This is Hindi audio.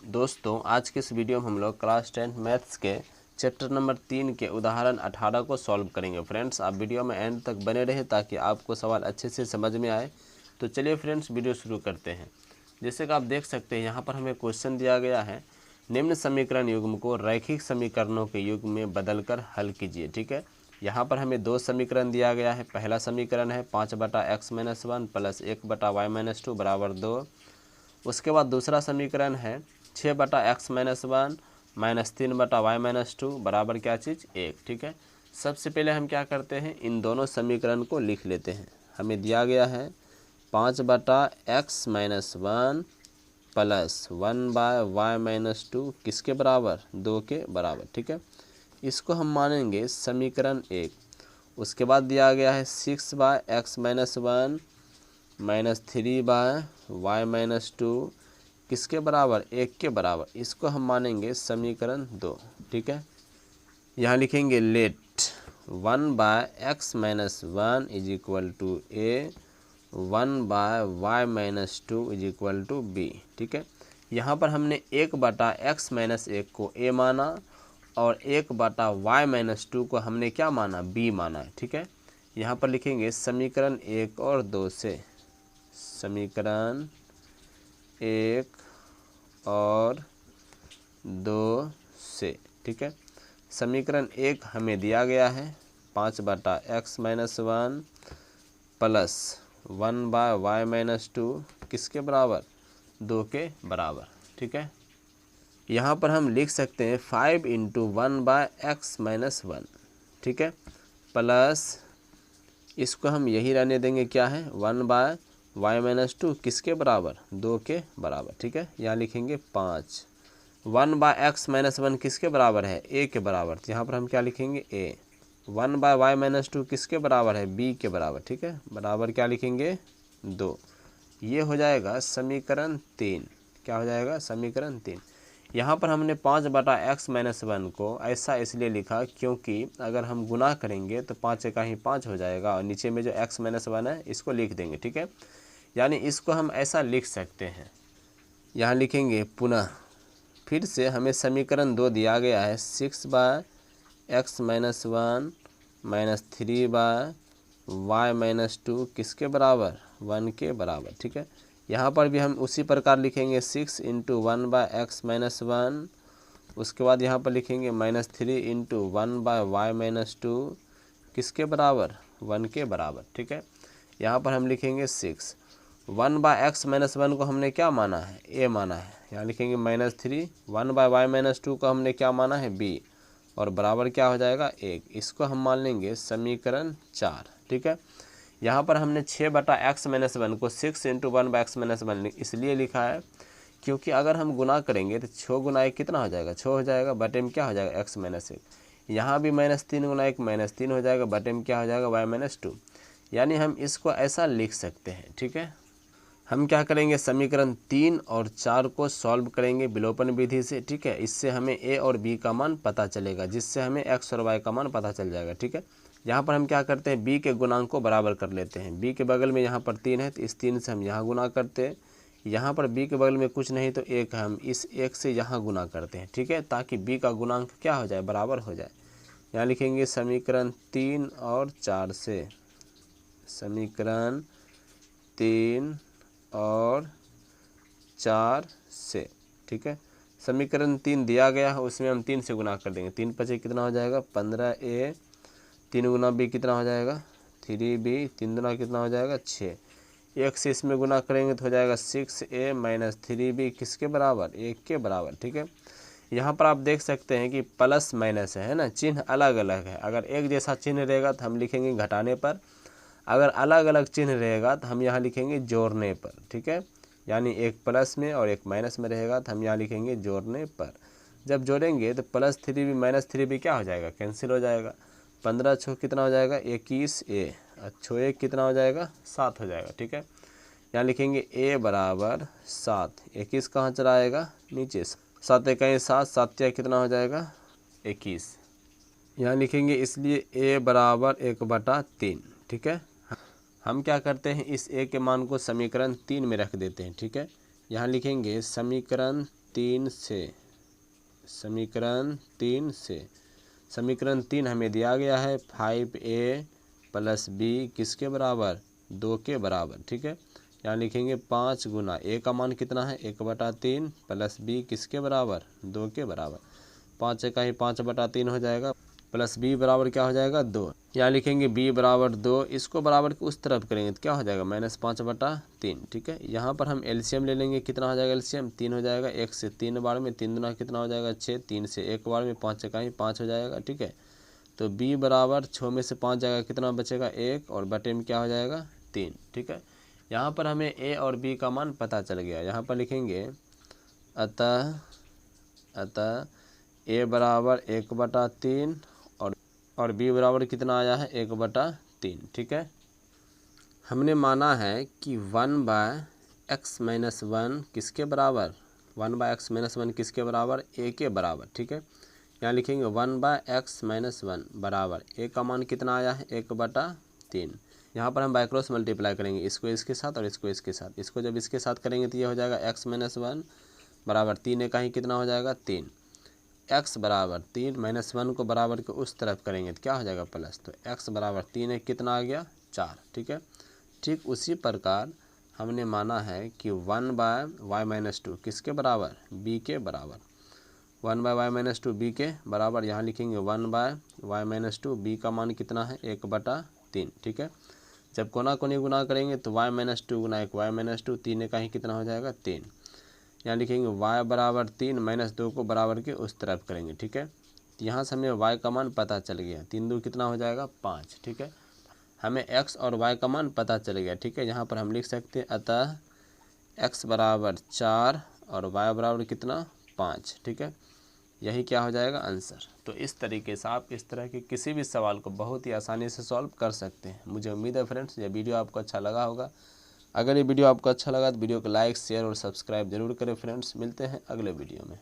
दोस्तों आज के इस वीडियो में हम लोग क्लास 10 मैथ्स के चैप्टर नंबर 3 के उदाहरण 18 को सॉल्व करेंगे। फ्रेंड्स आप वीडियो में एंड तक बने रहे ताकि आपको सवाल अच्छे से समझ में आए। तो चलिए फ्रेंड्स वीडियो शुरू करते हैं। जैसे कि आप देख सकते हैं यहाँ पर हमें क्वेश्चन दिया गया है, निम्न समीकरण युग्म को रैखिक समीकरणों के युग्म में बदलकर हल कीजिए। ठीक है, यहाँ पर हमें दो समीकरण दिया गया है। पहला समीकरण है 5/x-1 प्लस 1/y-2 बराबर 2। उसके बाद दूसरा समीकरण है 6/x-1 माइनस 3/y-2 बराबर क्या चीज़ 1। ठीक है, सबसे पहले हम क्या करते हैं, इन दोनों समीकरण को लिख लेते हैं। हमें दिया गया है 5/x-1 प्लस 1/y-2 किसके बराबर 2 के बराबर। ठीक है, इसको हम मानेंगे समीकरण 1। उसके बाद दिया गया है 6/x-1 माइनस 3/y-2 किसके बराबर 1 के बराबर, इसको हम मानेंगे समीकरण 2। ठीक है, यहाँ लिखेंगे let 1/x-1 is equal to A, 1/y-2 is equal to B. ठीक है, यहाँ पर हमने 1/x-1 को ए माना और 1/y-2 को हमने क्या माना, बी माना है। ठीक है, यहाँ पर लिखेंगे समीकरण 1 और 2 से, समीकरण 1 और 2 से। ठीक है, समीकरण 1 हमें दिया गया है 5/x-1 प्लस 1/y-2 किसके बराबर 2 के बराबर। ठीक है, यहाँ पर हम लिख सकते हैं 5 × 1/x-1। ठीक है, प्लस इसको हम यही रहने देंगे, क्या है 1/y-2 किसके बराबर 2 के बराबर। ठीक है, यहाँ लिखेंगे 5। 1/x-1 किसके बराबर है a के बराबर, तो यहाँ पर हम क्या लिखेंगे a। 1/y-2 किसके बराबर है b के बराबर। ठीक है, बराबर क्या लिखेंगे 2। ये हो जाएगा समीकरण 3। क्या हो जाएगा समीकरण 3। यहाँ पर हमने 5/x-1 को ऐसा इसलिए लिखा क्योंकि अगर हम गुना करेंगे तो 5 का ही 5 हो जाएगा और नीचे में जो x-1 है इसको लिख देंगे। ठीक है, यानी इसको हम ऐसा लिख सकते हैं। यहाँ लिखेंगे पुनः फिर से हमें समीकरण 2 दिया गया है 6/x-1 माइनस 3/y-2 किसके बराबर 1 के बराबर। ठीक है, यहाँ पर भी हम उसी प्रकार लिखेंगे 6 × 1/x-1। उसके बाद यहाँ पर लिखेंगे -3 × 1/y-2 किसके बराबर 1 के बराबर। ठीक है, यहाँ पर हम लिखेंगे 6। 1/x-1 को हमने क्या माना है a माना है, यहाँ लिखेंगे -3। 1/y-2 को हमने क्या माना है b और बराबर क्या हो जाएगा 1। इसको हम मान लेंगे समीकरण 4। ठीक है, यहाँ पर हमने 6/x-1 को 6 × 1/x-1 इसलिए लिखा है क्योंकि अगर हम गुना करेंगे तो 6 × 1 कितना हो जाएगा 6 हो जाएगा, बटे में क्या हो जाएगा x-1। यहाँ भी -3 × 1 -3 हो जाएगा, बटे में क्या हो जाएगा y-2। यानी हम इसको ऐसा लिख सकते हैं। ठीक है, हम क्या करेंगे समीकरण 3 और 4 को सॉल्व करेंगे विलोपन विधि से। ठीक है, इससे हमें a और b का मान पता चलेगा, जिससे हमें x और y का मान पता चल जाएगा। ठीक है, यहाँ पर हम क्या करते हैं b के गुणांक को बराबर कर लेते हैं। b के बगल में यहाँ पर 3 है तो इस 3 से हम यहाँ गुना करते हैं। यहाँ पर b के बगल में कुछ नहीं तो 1 है, हम इस 1 से यहाँ गुना करते हैं। ठीक है, ताकि b का गुणांक क्या हो जाए बराबर हो जाए। यहाँ लिखेंगे समीकरण 3 और 4 से, समीकरण 3 और 4 से। ठीक है, समीकरण 3 दिया गया है, उसमें हम 3 से गुना कर देंगे। 3 × 5 कितना हो जाएगा 15a, 3 × b कितना हो जाएगा 3b, 3 दूना कितना हो जाएगा 6। 1 से इसमें गुना करेंगे तो हो जाएगा 6a माइनस 3b किसके बराबर 1 के बराबर। ठीक है, यहाँ पर आप देख सकते हैं कि प्लस माइनस है ना, चिन्ह अलग अलग है। अगर एक जैसा चिन्ह रहेगा तो हम लिखेंगे घटाने पर, अगर अलग अलग चिन्ह रहेगा तो हम यहाँ लिखेंगे जोड़ने पर। ठीक है, यानी एक प्लस में और एक माइनस में रहेगा तो हम यहाँ लिखेंगे जोड़ने पर। जब जोड़ेंगे तो +3b -3b क्या हो जाएगा कैंसिल हो जाएगा। 15 × 6 कितना हो जाएगा 21a, 6 1 कितना हो जाएगा 7 हो जाएगा। ठीक है, यहाँ लिखेंगे a बराबर 7, 21 कहाँ चला आएगा नीचे, 7 × 7, 7 कितना हो जाएगा 21। यहाँ लिखेंगे इसलिए a बराबर 1/3। ठीक है, हम क्या करते हैं इस a के मान को समीकरण 3 में रख देते हैं। ठीक है, यहाँ लिखेंगे समीकरण 3 से, समीकरण 3 से, समीकरण 3 हमें दिया गया है 5a प्लस बी किसके बराबर, 2 के बराबर। ठीक है, यहाँ लिखेंगे 5 गुना a का मान कितना है 1/3 प्लस b किसके बराबर, 2 के बराबर। 5 का ही 5/3 हो जाएगा, प्लस b बराबर क्या हो जाएगा 2। यहाँ लिखेंगे b बराबर 2, इसको बराबर के उस तरफ करेंगे तो क्या हो जाएगा -5/3। ठीक है, यहाँ पर हम एलसीएम ले लेंगे, कितना हो जाएगा एलसीएम 3 हो जाएगा, 1 से 3 बार में 3 दुना कितना हो जाएगा 6, 3 से 1 बार में 5 का ही 5 हो जाएगा। ठीक है, तो b बराबर 6 में से 5 जाएगा कितना बचेगा 1 और बटे में क्या हो जाएगा 3। ठीक है, यहाँ पर हमें a और b का मान पता चल गया। यहाँ पर लिखेंगे अतः a बराबर 1/3 और b बराबर कितना आया है 1/3। ठीक है, हमने माना है कि 1/x-1 किसके बराबर, 1/x-1 किसके बराबर, a के बराबर। ठीक है, यहाँ लिखेंगे 1/x-1 बराबर a का मान कितना आया है 1/3। यहाँ पर हम बाय क्रॉस मल्टीप्लाई करेंगे, इसको इसके साथ और इसको इसके साथ। इसको जब इसके साथ करेंगे तो ये हो जाएगा x-1 बराबर 3 का ही कितना हो जाएगा 3। x बराबर 3 -1 को बराबर के उस तरफ करेंगे तो क्या हो जाएगा प्लस, तो x बराबर 3 कितना आ गया 4। ठीक है, ठीक उसी प्रकार हमने माना है कि 1/y-2 किसके बराबर, b के बराबर। 1/y-2 b के बराबर, यहाँ लिखेंगे 1/y-2 b का मान कितना है 1/3। ठीक है, जब कोना कोनी गुना करेंगे तो y-2 गुना 1 y-2 3 का ही कितना हो जाएगा 3। यहाँ लिखेंगे y बराबर 3 -2 को बराबर के उस तरफ करेंगे। ठीक है, तो यहाँ से हमें y का मान पता चल गया, 3 2 कितना हो जाएगा 5। ठीक है, हमें x और y का मान पता चल गया। ठीक है, यहाँ पर हम लिख सकते हैं अतः x बराबर 4 और y बराबर कितना 5। ठीक है, यही क्या हो जाएगा आंसर। तो इस तरीके से आप इस तरह के किसी भी सवाल को बहुत ही आसानी से सॉल्व कर सकते हैं। मुझे उम्मीद है फ्रेंड्स ये वीडियो आपको अच्छा लगा होगा। अगर ये वीडियो आपको अच्छा लगा तो वीडियो को लाइक शेयर और सब्सक्राइब जरूर करें फ्रेंड्स। मिलते हैं अगले वीडियो में।